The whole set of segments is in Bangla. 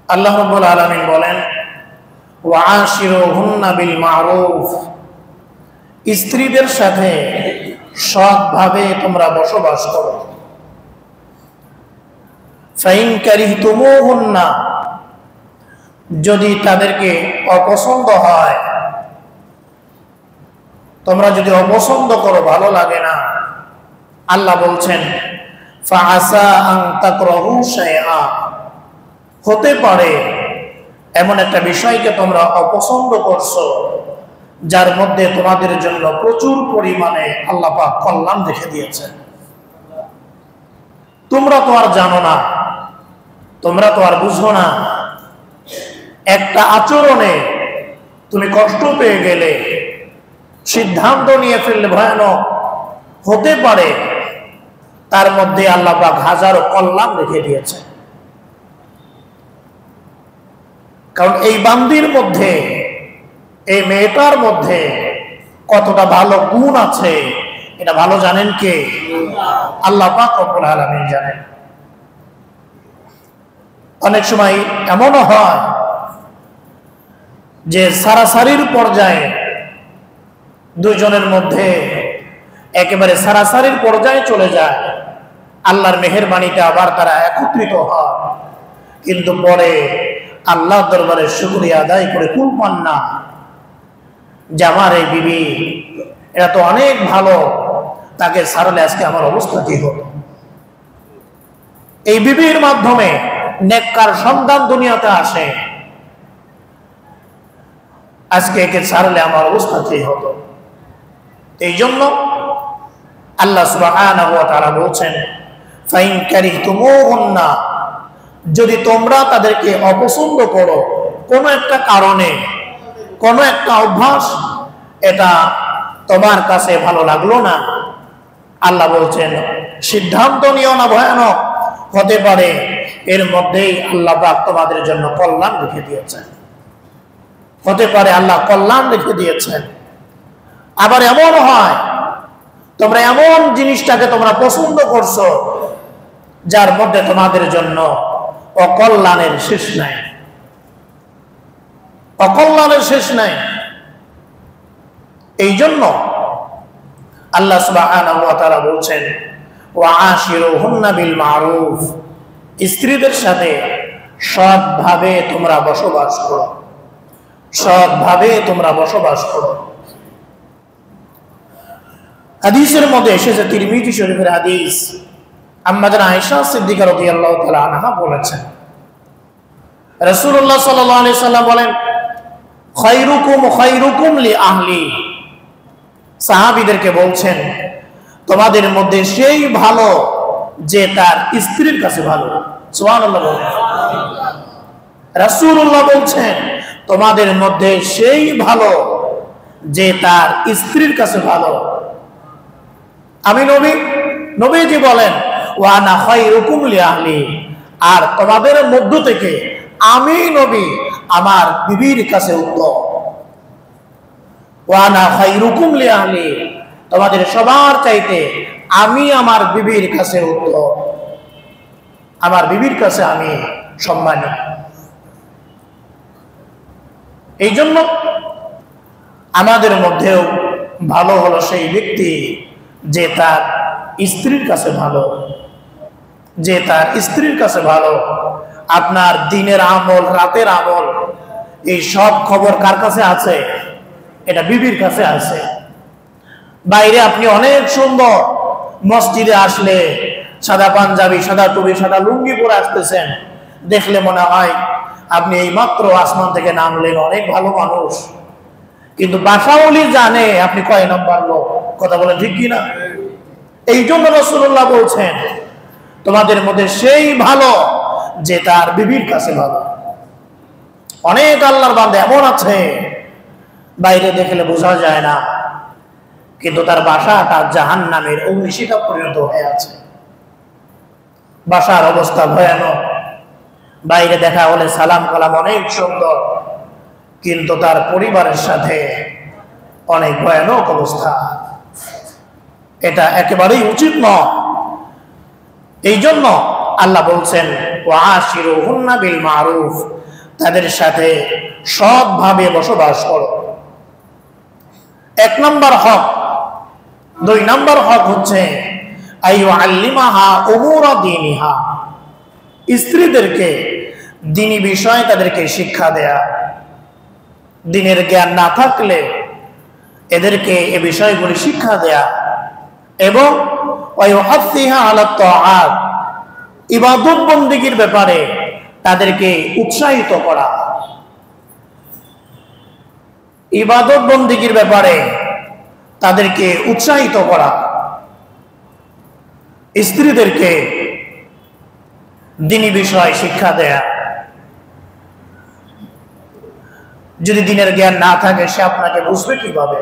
আল্লাহ রাব্বুল আলামিন বলেন, ওয়াআশিরুহুন্না বিল মারুফ, স্ত্রীদের সাথে সৎভাবে তোমরা বসবাস করো। ফাইন কারিহতুমুহুন্না, যদি তাদেরকে অপছন্দ হয়, তোমরা যদি অপছন্দ করো, ভালো লাগে না, আল্লাহ বলছেন ফাআসা আন তাকরাহু শাইআ, হতে পারে এমন একটা বিষয়কে তোমরা অপছন্দ করছো যার মধ্যে তোমাদের জন্য প্রচুর পরিমাণে আল্লাহ পাক কল্যাণ রেখে দিয়েছেন। তোমরা তো আর জানো না, তোমরা তো আর বুঝো না, একটা আচরণে তুমি কষ্ট পেয়ে গেলে, সিদ্ধান্ত নিয়ে ফেললে ভয়ানক, হতে পারে তার মধ্যে আল্লাহ পাক হাজারো কল্যাণ রেখে দিয়েছে। কারণ এই বান্দির মধ্যে, এই মেয়েটার মধ্যে কতটা ভালো গুণ আছে, এটা ভালো জানেন কে? আল্লাহ পাক রব্বুল আলামিন জানেন। অনেক সময় এমনও হয় যে সারাসারির পর্যায়ে দুইজনের মধ্যে একেবারে সারাসারির পর্যায়ে চলে যায়, আল্লাহর মেহেরবানিতে আবার তারা একত্রিত হয়, কিন্তু পরে আল্লাহ দরবারে শুকরিয়া আদায় করে কুল পান না যে আমার এই বিবি এটা তো অনেক ভালো, তাকে ছাড়লে আজকে আমার অবস্থা কি হতো। এই বিবির মাধ্যমে নেককার সন্তান দুনিয়াতে আসে, আজকে একে ছাড়লে আমার অবস্থা কি হতো। এই জন্য আল্লাহ সুবহানাহু ওয়া তাআলা বলছেন ফাইন কারিহতুমুহুন্না, যদি তোমরা তাদেরকে অপছন্দ করো কোনো একটা কারণে, কোনো একটা অভ্যাস, এটা তোমার কাছে ভালো লাগলো না, আল্লাহ বলছেন সিদ্ধান্ত নিও না ভয়ানক, হতে পারে এর মধ্যেই আল্লাহ পাক তোমাদের জন্য কল্যাণ রেখে দিয়েছেন, হতে পারে আল্লাহ কল্যাণ রেখে দিয়েছেন। আবার এমন হয় তোমরা এমন জিনিসটাকে তোমরা পছন্দ করছো যার মধ্যে তোমাদের জন্য অকল্যাণের শেষ নাই, অকল্যাণের শেষ নাই। এই জন্য আল্লাহ সুবহানাহু ওয়া তাআলা বলছেন ওয়াআশিরুহুন্না বিল মারুফ, স্ত্রীদের সাথে সৎভাবে তোমরা বসবাস করো, সৎভাবে তোমরা বসবাস করো। হাদিসের মধ্যে এসেছে, তিরমিজি শরীফের হাদিস, আম্মা জান আয়েশা সিদ্দিকা রাদিয়াল্লাহু তাআলা আনহা বলেছেন, রাসূলুল্লাহ সাল্লাল্লাহু আলাইহি সাল্লাম বলেন খায়রুকুম খায়রুকুম লি আহলি, সাহাবীদেরকে বলছেন তোমাদের মধ্যে সেই ভালো যে তার স্ত্রীর কাছে ভালো। সুবহানাল্লাহ বলেন। রাসূলুল্লাহ বলছেন তোমাদের মধ্যে সেই ভালো যে তার স্ত্রীর কাছে ভালো। আমি নবীজি বলেন ওয়া আনা খায়রুকুম লি আহলি, আর তোমাদের মধ্য থেকে আমি নবী আমার বিবির কাছে উত্তম। ওয়া আনা খায়রুকুম লি আহলি, তোমাদের সবার চাইতে আমি আমার বিবির কাছে উত্তম, আমার বিবির কাছে আমি সম্মানী। এই জন্য আমাদের মধ্যেও ভালো হলো সেই ব্যক্তি যে তার স্ত্রীর কাছে ভালো, যে তার স্ত্রীর কাছে ভালো। আপনার দিনের আমল, রাতের আমল, এই সব খবর কার কাছে আছে? এটা বিবির কাছে আছে। বাইরে আপনি অনেক সুন্দর, মসজিদে আসলে সাদা পাঞ্জাবি, সাদা টুপি, সাদা লুঙ্গি পরে আসতেছেন, দেখলে মনে হয় আপনি এই মাত্র আসমান থেকে নামলেন, অনেক ভালো মানুষ। কিন্তু বাসাওয়ালি জানে আপনি কয় নম্বর লোক। কথা বলেন ঠিক কিনা? এই জন্য রাসূলুল্লাহ বলছেন তোমাদের মধ্যে সেই ভালো যে তার বিবির কাছে ভালো। অনেক আল্লাহর বান্দা এমন আছে বাইরে দেখলে বোঝা যায় না, কিন্তু তার বাসাটা জাহান্নামের অগ্নিশিখা পরিণত হয়ে আছে। বাসার অবস্থা ভয়ানক, বাইরে দেখা হলে সালাম কালাম অনেক সুন্দর, কিন্তু তার পরিবারের সাথে অনেক ভয়ানক অবস্থা। এটা একেবারেই উচিত নয়। এই জন্য আল্লাহ বলছেন ওয়াশিরুহুন্না বিল মারুফ, তাদের সাথে সৎভাবে বসবাস করো। 1 নম্বর হক। 2 নম্বর হক হচ্ছে আইয়ুআল্লিমাহা উমুরা দীনিহা, স্ত্রীদেরকে দ্বীনি বিষয়ে তাদেরকে শিক্ষা দেয়া। দ্বীনের জ্ঞান না থাকলে এদেরকে এই বিষয়গুলি শিক্ষা দেয়া এবং ওয়ায়ুহাসসিহা আলা তাআত, ইবাদত বন্দেগীর ব্যাপারে তাদেরকে উৎসাহিত করা। ইবাদত বন্দেগীর ব্যাপারে তাদেরকে উৎসাহিত করা, স্ত্রীদেরকে দ্বীনি বিষয় শিক্ষা দেয়া। যদি দ্বীনের জ্ঞান না থাকে সে আপনাকে বুঝবে কিভাবে?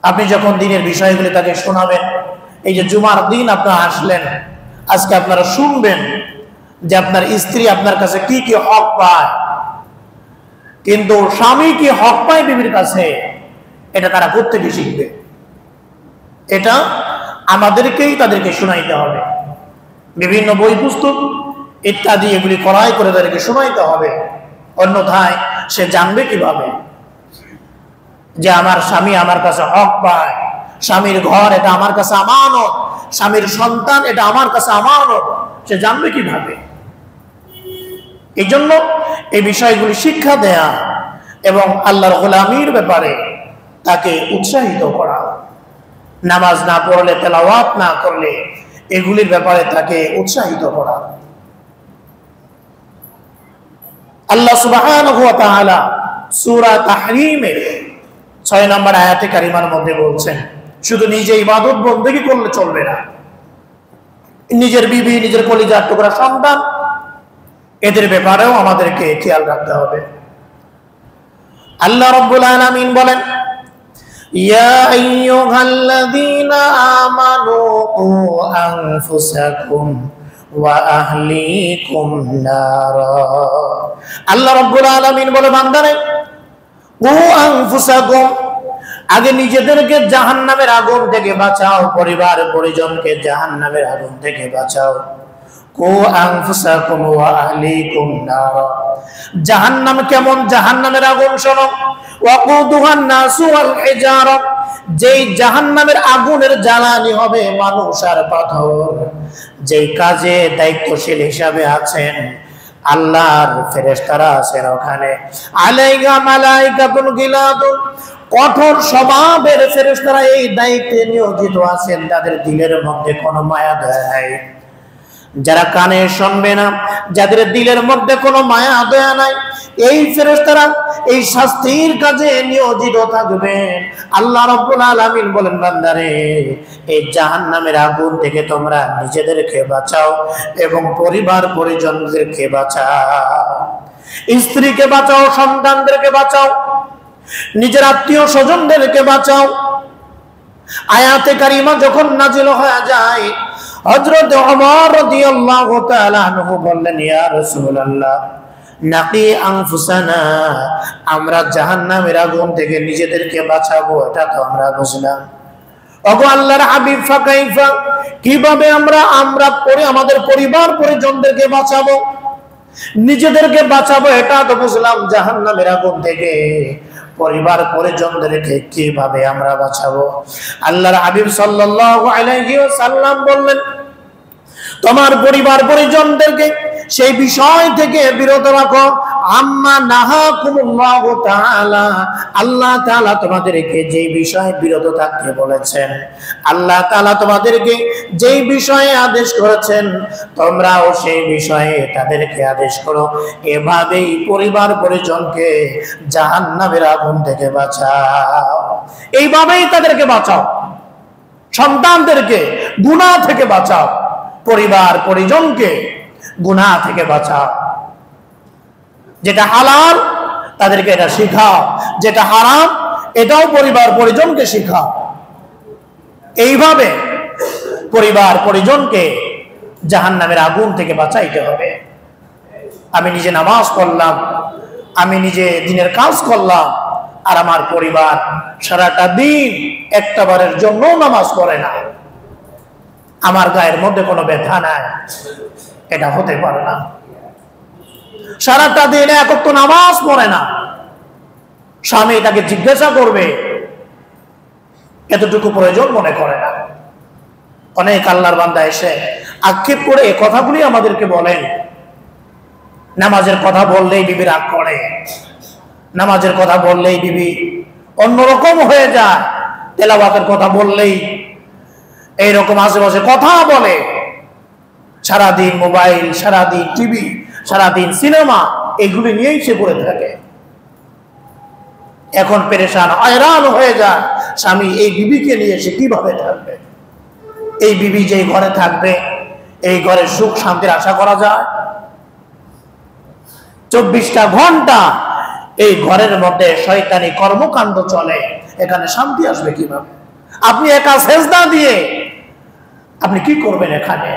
আপনি যখন দ্বীনের বিষয়গুলি তাকে শোনাবেন, এই যে জুমার দিন আপনারা আসলেন, আজকে আপনারা শুনবেন যে আপনার স্ত্রী আপনার কাছে কি কি হক পায়, কিন্তু স্বামী কি হক পায় বিবির কাছে, এটা তারা প্রত্যেকে শিখবে। এটা আমাদেরকেই তাদেরকে শোনাইতে হবে। বিভিন্ন বই পুস্তক ইত্যাদি এগুলি ক্রয় করে তাদেরকে শোনাইতে হবে, অন্যথায় সে জানবে কিভাবে যে আমার স্বামী আমার কাছে হক পায়, স্বামীর ঘর এটা আমার কাছে আমানত, স্বামীর সন্তান এটা আমার কাছে আমানত, সে জানবে কিভাবে? এই জন্য এই বিষয়গুলি শিক্ষা দেয়া এবং আল্লাহর গোলামির ব্যাপারে তাকে উৎসাহিত করা। নামাজ না পড়লে, তেলাওয়াত না করলে এগুলির ব্যাপারে তাকে উৎসাহিত করা। আল্লাহ সুবহানাহু ওয়া তাআলা সূরা তাহরীমের 6 নম্বর আয়াতে কারিমার মধ্যে বলছেন, শুধু নিজে ইবাদত বন্দেগী করলে চলবে না, নিজের বিবি, নিজের কলিজার টুকরা সন্তান, এদের ব্যাপারেও আমাদেরকে খেয়াল রাখতে হবে। আল্লাহ রাব্বুল আলামিন বলেন, ইয়া আইয়ুহাল্লাযীনা আমানু কু আনফুসাকুম ওয়া আহলিকুম নারা। আল্লাহ রাব্বুল আলামিন বলে, বান্দারে কু আনফুসাকুম, আগে নিজেদেরকে জাহান্নামের আগুন থেকে বাঁচাও, পরিবার পরিজনকে জাহান্নামের আগুন থেকে বাঁচাও। কু আনফুসাকুম ওয়া আহলিকুম নারা। জাহান্নাম কেমন? জাহান্নামের আগুন শোনো। ওয়াকুদুহান নাসু ওয়াল হিজারা, যেই জাহান্নামের আগুনের জ্বালানি হবে মানুষ আর পাথর। যেই কাজে দায়িত্বশীল হিসাবে আছেন আল্লাহর ফেরেশতারা আছেন ওখানে, আলাইহা মালাইকাতুন গিলাদুন, কঠোর স্বভাবের ফেরেশতারা এই দায়িত্বে নিয়োজিত আছেন। তাদের দিলের মধ্যে কোনো মায়া দয়া নাই। যারা কানে শুনবে না, যাদের দিলের মধ্যে কোনো মায়া দয়া নাই, এই ফেরেশতারা এই শাস্তির কাজে নিয়োজিত থাকবেন। আল্লাহ রাব্বুল আলামিন বলেন, বান্দারে এই জাহান্নামের আগুন থেকে তোমরা নিজেদেরকে বাঁচাও এবং পরিবার পরিজনদেরকে বাঁচাও। স্ত্রীকে বাঁচাও, সন্তানদেরকে বাঁচাও, নিজের আত্মীয় স্বজনদেরকে বাঁচাও। আয়াতে কারিমা যখন নাজিল হয়ে যায়, হযরত ওমর রাদিয়াল্লাহু তাআলা আনহু বললেন, ইয়া রাসূলুল্লাহ নাকি আনফুসানা, আমরা জাহান্নামের আগুন থেকে নিজেদেরকে বাঁচাবো এটা তো আমরা বুঝলাম। ওগো আল্লাহর হাবিব, ফাকাইফা, কিভাবে আমরা আমাদের পরিবার পরিজনদেরকে বাঁচাবো, নিজেদেরকে বাঁচাবো এটা তো বুঝলাম, জাহান্নামের আগুন থেকে পরিবার পরিজনদেরকে কিভাবে আমরা বাঁচাবো? আল্লাহর হাবিব সাল্লাল্লাহু আলাইহি ওয়াসাল্লাম বললেন, তোমার পরিবার পরিজনদেরকে সেই বিষয় থেকে বিরত রাখো আম্মা নাহাকুমুল্লাহু তাআলা, আল্লাহ তাআলা তোমাদেরকে যেই বিষয়ে বিরত থাকতে বলেছেন, আল্লাহ তাআলা তোমাদেরকে যেই বিষয়ে আদেশ করেছেন তোমরাও সেই বিষয়ে তাদেরকে আদেশ করো। এভাবেই পরিবার পরিজনকে জাহান্নামের আগুন থেকে বাঁচাও, এইভাবেই তাদেরকে বাঁচাও। সন্তানদেরকে গুনাহ থেকে বাঁচাও, পরিবার পরিজনকে গুনাহ থেকে বাঁচাও। যেটা হালাল তাদেরকে এটা শিখাও, যেটা হারাম এটাও পরিবার পরিজনকে শিখাও। এইভাবে পরিবার পরিজনকে জাহান্নামের আগুন থেকে বাঁচাইতে হবে। আমি নিজে নামাজ পড়লাম, আমি নিজে দিনের কাজ করলাম, আর আমার পরিবার সারাটা দিন একটাবারের জন্য নামাজ পড়ে না, আমার গায়ের মধ্যে কোনো ব্যথা নাই, এটা হতে পারে না। সারাটা দিন এক ওয়াক্ত নামাজ পড়ে না, স্বামী তাকে জিজ্ঞাসা করবে এতটুকু প্রয়োজন মনে করে না। অনেক আল্লাহর বান্দা এসে আক্ষেপ করে এই কথাগুলি আমাদেরকে বলেন, নামাজের কথা বললেই বিবি রাগ করে, নামাজের কথা বললেই বিবি অন্যরকম হয়ে যায়, তেলাওয়াতের কথা বললেই এইরকম আশেপাশে কথা বলে, সারাদিন মোবাইল, সারাদিন টিভি, সারাদিন সিনেমা, এগুলি নিয়েই সে পড়ে থাকে। এখন পেরেশান হয়রান হয়ে যায় স্বামী এই বিবিকে নিয়ে সে কিভাবে থাকবে। এই বিবি যে ঘরে থাকবে এই ঘরে সুখ শান্তির আশা করা যায়? 24টা ঘন্টা এই ঘরের মধ্যে শয়তানি কর্মকাণ্ড চলে, এখানে শান্তি আসবে কিভাবে? আপনি একা সেজদা দিয়ে আপনি কি করবেন এখানে?